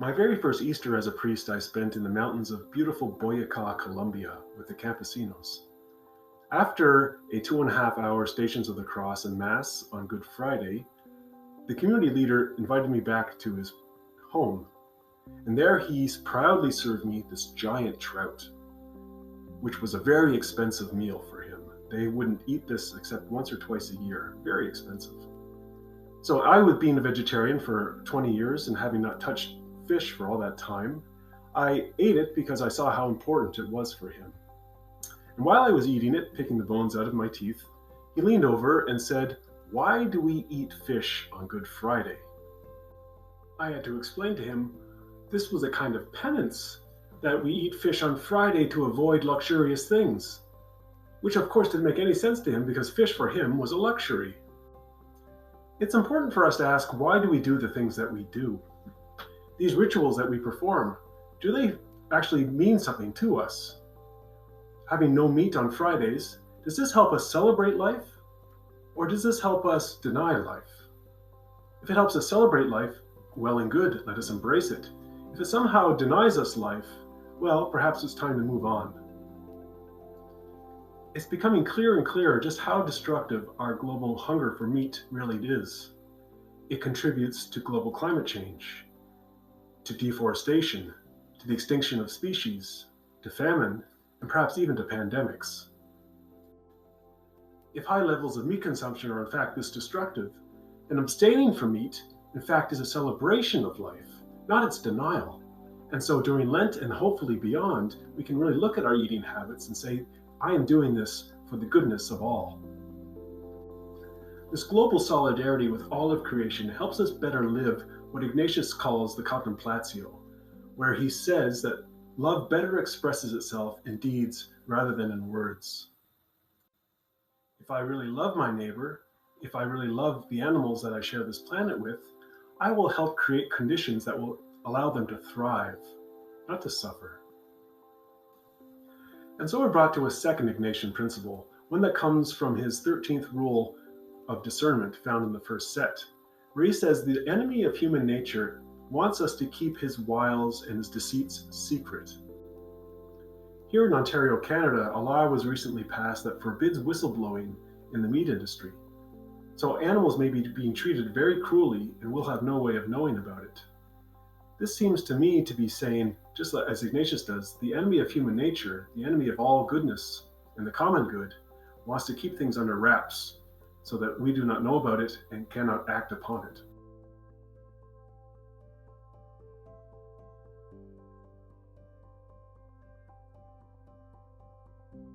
My very first Easter as a priest I spent in the mountains of beautiful Boyacá, Colombia, with the campesinos. After a 2.5 hour Stations of the Cross and Mass on Good Friday, the community leader invited me back to his home, and there he proudly served me this giant trout, which was a very expensive meal for him. They wouldn't eat this except once or twice a year. Very expensive. So I, was being a vegetarian for 20 years and having not touched fish for all that time, I ate it because I saw how important it was for him. And while I was eating it, picking the bones out of my teeth, he leaned over and said, "Why do we eat fish on Good Friday?" I had to explain to him this was a kind of penance, that we eat fish on Friday to avoid luxurious things, which of course didn't make any sense to him because fish for him was a luxury. It's important for us to ask, why do we do the things that we do? These rituals that we perform, do they actually mean something to us? Having no meat on Fridays, does this help us celebrate life? Or does this help us deny life? If it helps us celebrate life, well and good, let us embrace it. If it somehow denies us life, well, perhaps it's time to move on. It's becoming clearer and clearer just how destructive our global hunger for meat really is. It contributes to global climate change, to deforestation, to the extinction of species, to famine, and perhaps even to pandemics. If high levels of meat consumption are in fact this destructive, then abstaining from meat, in fact, is a celebration of life, not its denial. And so during Lent and hopefully beyond, we can really look at our eating habits and say, I am doing this for the goodness of all. This global solidarity with all of creation helps us better live what Ignatius calls the contemplatio, where he says that love better expresses itself in deeds rather than in words. If I really love my neighbor, if I really love the animals that I share this planet with, I will help create conditions that will allow them to thrive, not to suffer. And so we're brought to a second Ignatian principle, one that comes from his 13th rule of discernment found in the first set, where he says the enemy of human nature wants us to keep his wiles and his deceits secret. Here in Ontario, Canada, a law was recently passed that forbids whistleblowing in the meat industry. So animals may be being treated very cruelly and we'll have no way of knowing about it. This seems to me to be saying, just as Ignatius does, the enemy of human nature, the enemy of all goodness and the common good, wants to keep things under wraps so that we do not know about it and cannot act upon it.